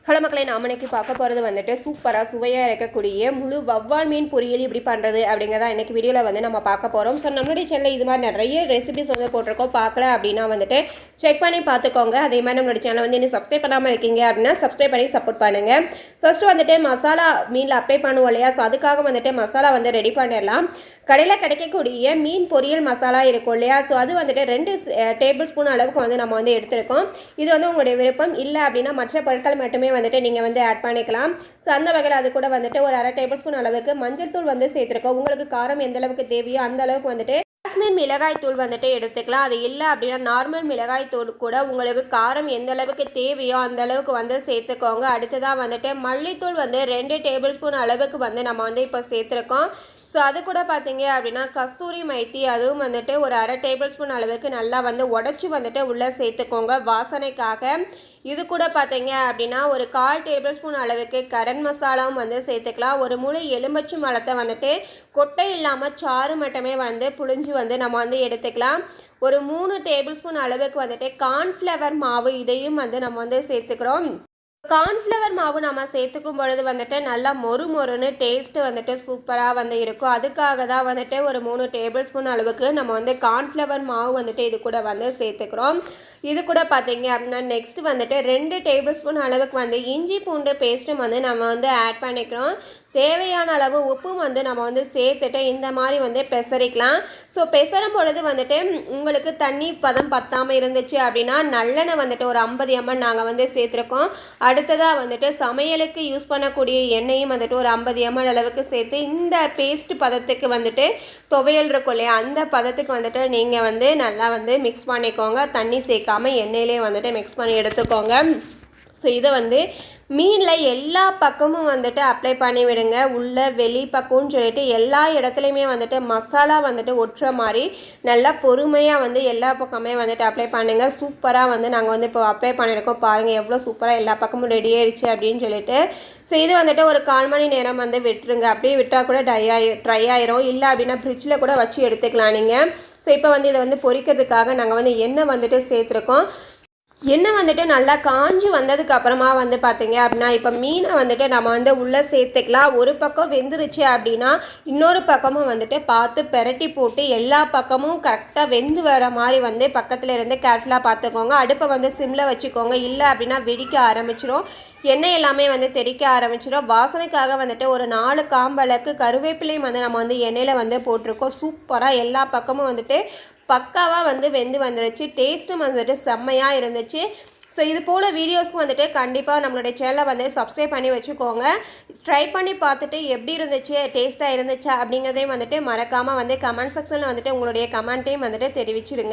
Hello மக்களை, நாம் இன்னைக்கு பார்க்க போகிறது வந்துட்டு சூப்பராக சுவையாக இருக்கக்கூடிய முழு வவ்வால் மீன் பொரியல் இப்படி பண்ணுறது அப்படிங்கிறதா இன்றைக்கி வீடியோவில் வந்து நம்ம பார்க்க போகிறோம். ஸோ நம்மளுடைய சேனலில் இது மாதிரி நிறைய ரெசிபிஸ் வந்து போட்டிருக்கோம். பார்க்கல அப்படின்னா வந்துட்டு செக் பண்ணி பார்த்துக்கோங்க. அதே மாதிரி நம்மளுடைய சேனல் வந்து இன்னும் சப்ஸ்கிரைப் பண்ணாமல் இருக்கீங்க அப்படின்னா சப்ஸ்கிரைப் பண்ணி சப்போர்ட் பண்ணுங்கள். ஃபர்ஸ்ட்டு வந்துட்டு மசாலா மீனில் அப்ளை பண்ணுவோம் இல்லையா, ஸோ அதுக்காக வந்துட்டு மசாலா வந்து ரெடி பண்ணிடலாம். கடையில் கிடைக்கக்கூடிய மீன் பொரியல் மசாலா இருக்கும் இல்லையா, ஸோ அது வந்துட்டு 2 டேபிள் ஸ்பூன் அளவுக்கு வந்து நம்ம வந்து எடுத்துருக்கோம். இது வந்து உங்களுடைய விருப்பம். இல்லை அப்படின்னா மற்ற பொருட்கள் மட்டுமே வந்துட்டு நீங்கள் வந்து ஆட் பண்ணிக்கலாம். ஸோ அந்த வகையில் அது கூட வந்துட்டு ஒரு 1/2 டேபிள் ஸ்பூன் அளவுக்கு மஞ்சள் தூள் வந்து சேர்த்துருக்கோம். உங்களுக்கு காரம் எந்த அளவுக்கு தேவையோ அந்த அளவுக்கு வந்துட்டு காஷ்மீர் மிளகாய் தூள் வந்துட்டு எடுத்துக்கலாம். அது இல்லை அப்படின்னா நார்மல் மிளகாய் தூள் கூட உங்களுக்கு காரம் எந்த அளவுக்கு தேவையோ அந்த அளவுக்கு வந்து சேர்த்துக்கோங்க. அடுத்ததாக வந்துட்டு மல்லித்தூள் வந்து 2 டேபிள் ஸ்பூன் அளவுக்கு வந்து நம்ம வந்து இப்போ சேர்த்துருக்கோம். ஸோ அது கூட பார்த்தீங்க அப்படின்னா கஸ்தூரி மைத்தி, அதுவும் வந்துட்டு ஒரு 1/2 டேபிள் ஸ்பூன் அளவுக்கு நல்லா வந்து உடச்சி வந்துட்டு உள்ளே சேர்த்துக்கோங்க வாசனைக்காக. இது கூட பார்த்தீங்க அப்படின்னா ஒரு 1/4 டேபிள் ஸ்பூன் அளவுக்கு கரம் மசாலாவும் வந்து சேர்த்துக்கலாம். ஒரு முழு எலுமிச்சை பழத்தை வந்துட்டு கொட்டை இல்லாமல் சாறு மட்டுமே வந்து புழிஞ்சு வந்து நம்ம வந்து எடுத்துக்கலாம். ஒரு 3 டேபிள் ஸ்பூன் அளவுக்கு வந்துட்டு கார்ன்ஃப்ளவர் மாவு, இதையும் வந்து நம்ம வந்து சேர்த்துக்கிறோம். கார்ன்ஃப்ளவர் மாவு நம்ம சேர்த்துக்கும் பொழுது வந்துட்டு நல்லா மொறுன்னு டேஸ்ட்டு வந்துட்டு சூப்பராக வந்து இருக்கும். அதுக்காக தான் வந்துட்டு ஒரு 3 டேபிள் ஸ்பூன் அளவுக்கு நம்ம வந்து கார்ன்ஃப்ளவர் மாவு வந்துட்டு இது கூட வந்து சேர்த்துக்கிறோம். இது கூட பார்த்தீங்க அப்படின்னா நெக்ஸ்ட் வந்துட்டு 2 டேபிள் ஸ்பூன் அளவுக்கு வந்து இஞ்சி பூண்டு பேஸ்ட்டும் வந்து நம்ம வந்து ஆட் பண்ணிக்கிறோம். தேவையான அளவு உப்பும் வந்து நம்ம வந்து சேர்த்துட்டு இந்த மாதிரி வந்து பெசரிக்கலாம். ஸோ பெசரும் பொழுது வந்துட்டு உங்களுக்கு தண்ணி பதம் பத்தாமல் இருந்துச்சு அப்படின்னா நல்லெண்ணெய் வந்துட்டு ஒரு 50 ml நாங்கள் வந்து சேர்த்துருக்கோம். அடுத்ததாக வந்துட்டு சமையலுக்கு யூஸ் பண்ணக்கூடிய எண்ணெயும் வந்துட்டு ஒரு 50 ml அளவுக்கு சேர்த்து இந்த பேஸ்ட் பதத்துக்கு வந்துட்டு துவையல் இருக்கும் இல்லையா, அந்த பதத்துக்கு வந்துட்டு நீங்கள் வந்து நல்லா வந்து மிக்ஸ் பண்ணிக்கோங்க. தண்ணி சேர்க்காமல் எண்ணெயிலே வந்துட்டு மிக்ஸ் பண்ணி எடுத்துக்கோங்க. ஸோ இதை வந்து மீனில் எல்லா பக்கமும் வந்துட்டு அப்ளை பண்ணி விடுங்க. உள்ள வெளி பக்கம்னு சொல்லிட்டு எல்லா இடத்துலையுமே வந்துட்டு மசாலா வந்துட்டு ஒட்டுற மாதிரி நல்லா பொறுமையாக வந்து எல்லா பக்கமே வந்துட்டு அப்ளை பண்ணுங்கள். சூப்பராக வந்து நாங்கள் வந்து இப்போ அப்ளை பண்ணியிருக்கோம். பாருங்கள் எவ்வளோ சூப்பராக எல்லா பக்கமும் ரெடி ஆயிடுச்சு அப்படின்னு சொல்லிட்டு. ஸோ இது வந்துட்டு ஒரு 1/4 மணி நேரம் வந்து விட்டுருங்க. அப்படியே விட்டால் கூட ட்ரை ஆயிரும். இல்லை அப்படின்னா ஃப்ரிட்ஜில் கூட வச்சு எடுத்துக்கலாம் நீங்கள். ஸோ இப்போ வந்து இதை வந்து பொரிக்கிறதுக்காக நாங்கள் வந்து எண்ணெய் வந்துட்டு சேர்த்துருக்கோம். எண்ணெய் வந்துட்டு நல்லா காஞ்சி வந்ததுக்கு அப்புறமா வந்து பார்த்தீங்க அப்படின்னா இப்போ மீனை வந்துட்டு நம்ம வந்து உள்ளே சேர்த்துக்கலாம். ஒரு பக்கம் வெந்துருச்சு அப்படின்னா இன்னொரு பக்கமும் வந்துட்டு பார்த்து பெரட்டி போட்டு எல்லா பக்கமும் கரெக்டாக வெந்து வர மாதிரி வந்து பக்கத்தில் இருந்து கேர்ஃபுல்லாக பார்த்துக்கோங்க. அடுப்பை வந்து சிம்மில் வச்சுக்கோங்க. இல்லை அப்படின்னா வெடிக்க ஆரம்பிச்சிடும். எண்ணெய் எல்லாமே வந்து தெறிக்க ஆரம்பிச்சிடும். வாசனைக்காக வந்துட்டு ஒரு 4 காம்பளவுக்கு கருவேப்பிலையும் வந்து நம்ம வந்து எண்ணெயில் வந்து போட்டிருக்கோம். சூப்பராக எல்லா பக்கமும் வந்துட்டு பக்காவாக வந்து வெந்து வந்துருச்சு. டேஸ்ட்டும் வந்துட்டு செம்மையாக இருந்துச்சு. ஸோ இது போல் வீடியோஸ்க்கு வந்துட்டு கண்டிப்பாக நம்மளுடைய சேனலை வந்து சப்ஸ்கிரைப் பண்ணி வச்சுக்கோங்க. ட்ரை பண்ணி பார்த்துட்டு எப்படி இருந்துச்சு, டேஸ்ட்டாக இருந்துச்சா அப்படிங்கிறதையும் வந்துட்டு மறக்காமல் வந்து கமெண்ட் செக்ஷனில் வந்துட்டு உங்களுடைய கமெண்ட்டையும் வந்துட்டு தெரிவிச்சிடுங்க.